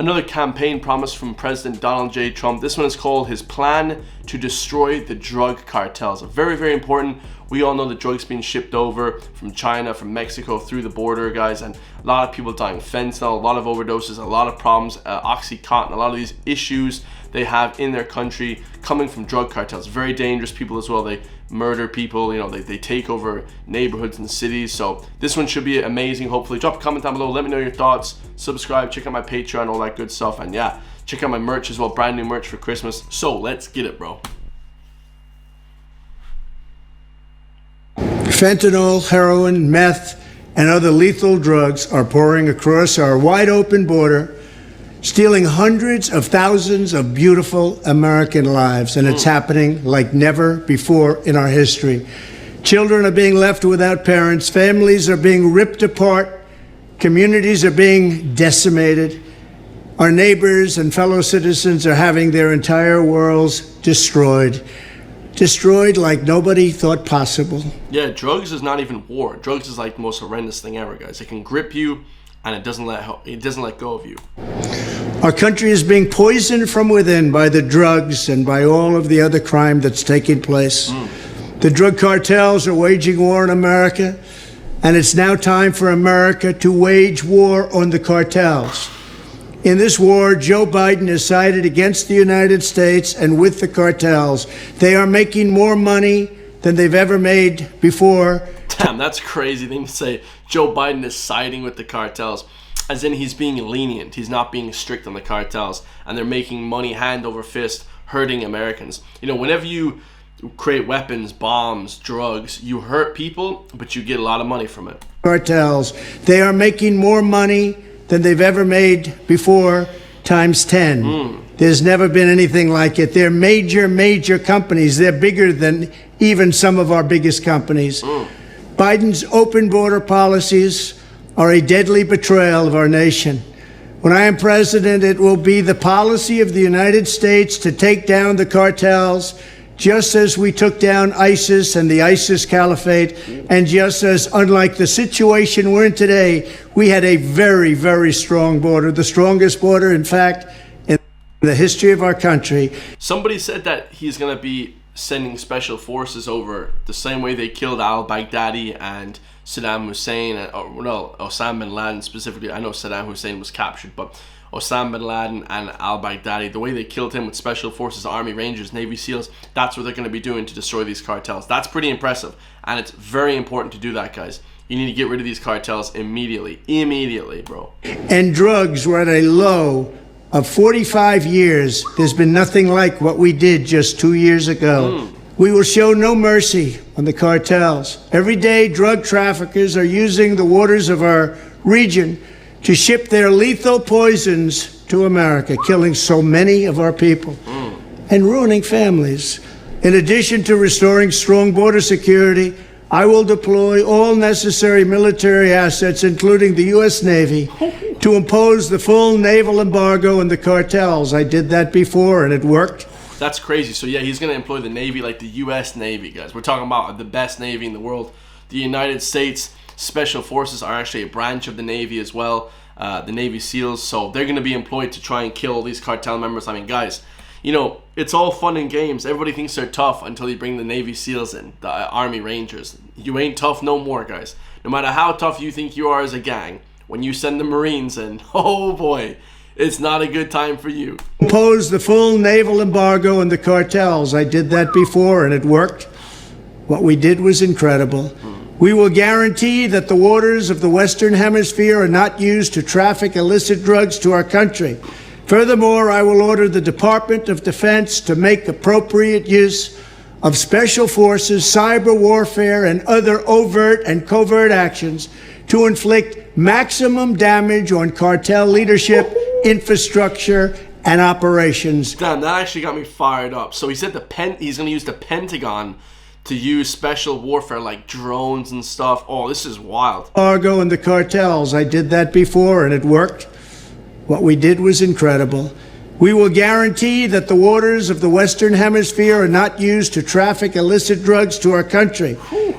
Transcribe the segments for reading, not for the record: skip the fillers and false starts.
Another campaign promise from President Donald J. Trump. This one is called his plan to destroy the drug cartels. Very, very important. We all know the drugs being shipped over from China, from Mexico, through the border, guys, and a lot of people dying. Fentanyl, a lot of overdoses, a lot of problems, Oxycontin, a lot of these issues they have in their country coming from drug cartels. Very dangerous people as well. They murder people, you know, they take over neighborhoods and cities. So this one should be amazing. Hopefully drop a comment down below, let me know your thoughts, subscribe, check out my Patreon, all that good stuff, and yeah, check out my merch as well, brand new merch for Christmas. So let's get it, bro. Fentanyl, heroin, meth, and other lethal drugs are pouring across our wide open border, stealing hundreds of thousands of beautiful American lives, and it's happening like never before in our history. Children are being left without parents, families are being ripped apart, communities are being decimated. Our neighbors and fellow citizens are having their entire worlds destroyed like nobody thought possible. Yeah, drugs is not even war. Drugs is like the most horrendous thing ever, guys. It can grip you, and it doesn't let go of you. Our country is being poisoned from within by the drugs and by all of the other crime that's taking place. The drug cartels are waging war in America, and it's now time for America to wage war on the cartels. In this war, Joe Biden has sided against the United States and with the cartels. They are making more money than they've ever made before. Damn, that's a crazy thing to say. Joe Biden is siding with the cartels, as in he's being lenient. He's not being strict on the cartels, and they're making money hand over fist, hurting Americans. You know, whenever you create weapons, bombs, drugs, you hurt people, but you get a lot of money from it. Cartels, they are making more money than they've ever made before, times 10. There's never been anything like it. They're major companies. They're bigger than even some of our biggest companies. Biden's open border policies are a deadly betrayal of our nation. When I am president, it will be the policy of the United States to take down the cartels, just as we took down ISIS and the ISIS caliphate, and just as, unlike the situation we're in today, we had a very strong border, the strongest border, in fact, in the history of our country. Somebody said that he's going to be sending special forces over the same way they killed al-Baghdadi and Saddam Hussein, or well, Osama bin Laden specifically. I know Saddam Hussein was captured, but Osama bin Laden and al-Baghdadi, the way they killed him with special forces, Army Rangers, Navy SEALs, that's what they're going to be doing to destroy these cartels. That's pretty impressive, and it's very important to do that, guys. You need to get rid of these cartels immediately, bro. And drugs were at a low of 45 years. There's been nothing like what we did just 2 years ago. We will show no mercy on the cartels. Every day, drug traffickers are using the waters of our region to ship their lethal poisons to America, killing so many of our people and ruining families. In addition to restoring strong border security, I will deploy all necessary military assets, including the U.S. Navy, to impose the full naval embargo on the cartels. I did that before, and it worked. That's crazy. So yeah, he's going to employ the Navy, like the U.S. Navy, guys. We're talking about the best Navy in the world. The United States Special Forces are actually a branch of the Navy as well, the Navy SEALs. So they're going to be employed to try and kill all these cartel members. I mean, guys, you know, it's all fun and games. Everybody thinks they're tough until you bring the Navy SEALs in, the Army Rangers. You ain't tough no more, guys. No matter how tough you think you are as a gang, when you send the Marines in, oh boy, it's not a good time for you. Impose the full naval embargo on the cartels. I did that before, and it worked. What we did was incredible. We will guarantee that the waters of the Western Hemisphere are not used to traffic illicit drugs to our country. Furthermore, I will order the Department of Defense to make appropriate use of special forces, cyber warfare, and other overt and covert actions to inflict maximum damage on cartel leadership, infrastructure, and operations. Damn, that actually got me fired up. So he said he's going to use the Pentagon to use special warfare like drones and stuff. Oh, this is wild. Argo and the cartels. I did that before, and it worked. What we did was incredible. We will guarantee that the waters of the Western Hemisphere are not used to traffic illicit drugs to our country.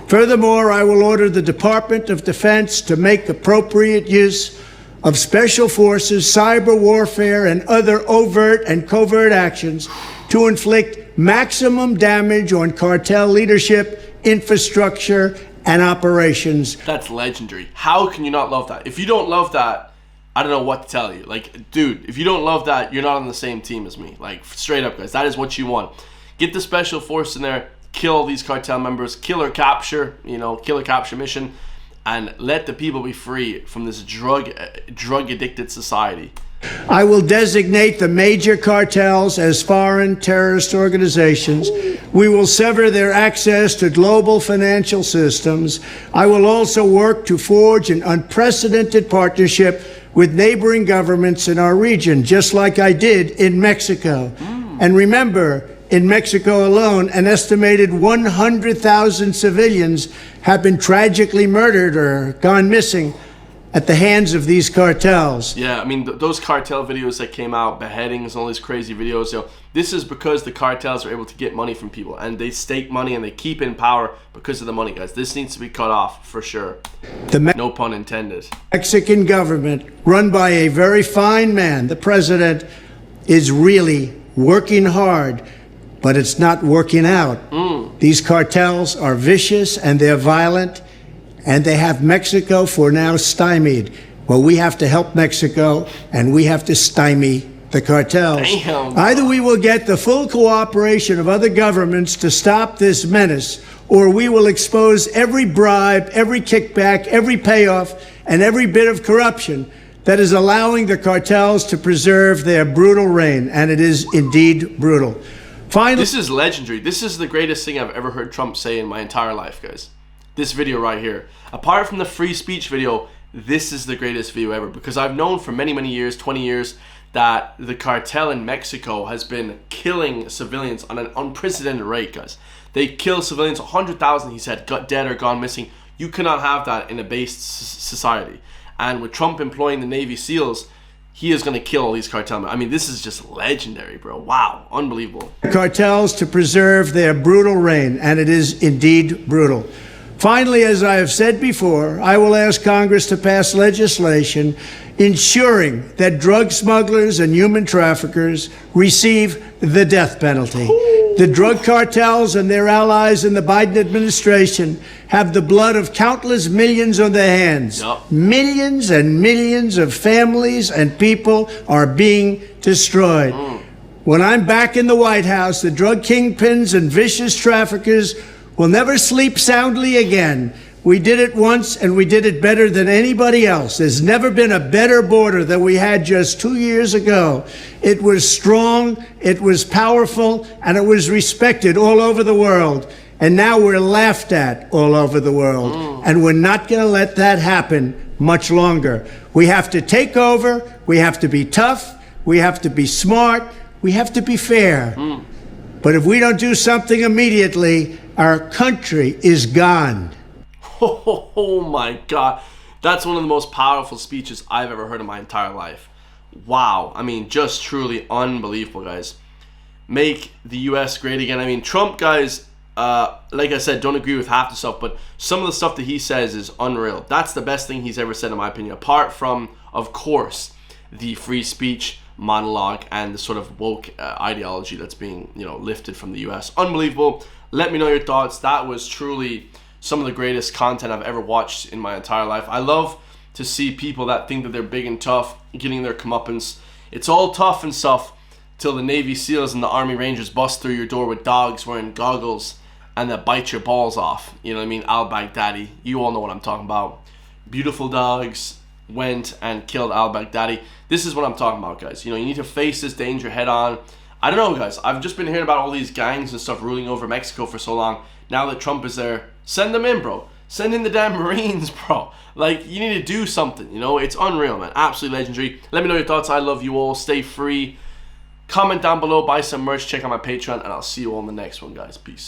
Furthermore, I will order the Department of Defense to make appropriate use of special forces, cyber warfare, and other overt and covert actions to inflict maximum damage on cartel leadership, infrastructure, and operations. That's legendary. How can you not love that? If you don't love that, I don't know what to tell you. Like, dude, if you don't love that, you're not on the same team as me. Like, straight up, guys, that is what you want. Get the special force in there, kill these cartel members, kill or capture mission, and let the people be free from this drug-addicted society. I will designate the major cartels as foreign terrorist organizations. We will sever their access to global financial systems. I will also work to forge an unprecedented partnership with neighboring governments in our region, just like I did in Mexico. And remember, in Mexico alone, an estimated 100,000 civilians have been tragically murdered or gone missing at the hands of these cartels. Yeah, I mean, those cartel videos that came out, beheadings and all these crazy videos, this is because the cartels are able to get money from people, and they stake money and they keep in power because of the money, guys. This needs to be cut off, for sure. No pun intended. Mexican government, run by a very fine man, the president, is really working hard, but it's not working out. These cartels are vicious and they're violent, and they have Mexico for now stymied. Well, we have to help Mexico, and we have to stymie the cartels. Damn. Either we will get the full cooperation of other governments to stop this menace, or we will expose every bribe, every kickback, every payoff, and every bit of corruption that is allowing the cartels to preserve their brutal reign. And it is indeed brutal. Finally, this is legendary. This is the greatest thing I've ever heard Trump say in my entire life, guys. This video right here. Apart from the free speech video, this is the greatest video ever, because I've known for many, many years, 20 years, that the cartel in Mexico has been killing civilians on an unprecedented rate, guys. They kill civilians, 100,000, he said, got dead or gone missing. You cannot have that in a based society. And with Trump employing the Navy SEALs, he is going to kill all these cartel men. I mean, this is just legendary, bro. Wow, unbelievable. Cartels to preserve their brutal reign, and it is indeed brutal. Finally, as I have said before, I will ask Congress to pass legislation ensuring that drug smugglers and human traffickers receive the death penalty. The drug cartels and their allies in the Biden administration have the blood of countless millions on their hands. Yep. Millions and millions of families and people are being destroyed. When I'm back in the White House, the drug kingpins and vicious traffickers will never sleep soundly again. We did it once, and we did it better than anybody else. There's never been a better border than we had just 2 years ago. It was strong, it was powerful, and it was respected all over the world. And now we're laughed at all over the world. And we're not going to let that happen much longer. We have to take over, we have to be tough, we have to be smart, we have to be fair. But if we don't do something immediately, our country is gone. Oh my God. That's one of the most powerful speeches I've ever heard in my entire life. Wow. I mean, just truly unbelievable, guys. Make the US great again. I mean, Trump, guys, like I said, don't agree with half the stuff, but some of the stuff that he says is unreal. That's the best thing he's ever said, in my opinion, apart from, of course, the free speech monologue and the sort of woke ideology that's being, lifted from the US. Unbelievable. Let me know your thoughts. That was truly some of the greatest content I've ever watched in my entire life. I love to see people that think that they're big and tough getting their comeuppance. It's all tough and stuff till the Navy SEALs and the Army Rangers bust through your door with dogs wearing goggles and that bite your balls off. You know what I mean? Al-Baghdadi. You all know what I'm talking about. Beautiful dogs went and killed al-Baghdadi. This is what I'm talking about, guys. You need to face this danger head on. I don't know, guys. I've just been hearing about all these gangs and stuff ruling over Mexico for so long. Now that Trump is there, send them in, bro. Send in the damn Marines, bro. Like, you need to do something, It's unreal, man. Absolutely legendary. Let me know your thoughts. I love you all. Stay free. Comment down below. Buy some merch. Check out my Patreon. And I'll see you all in the next one, guys. Peace.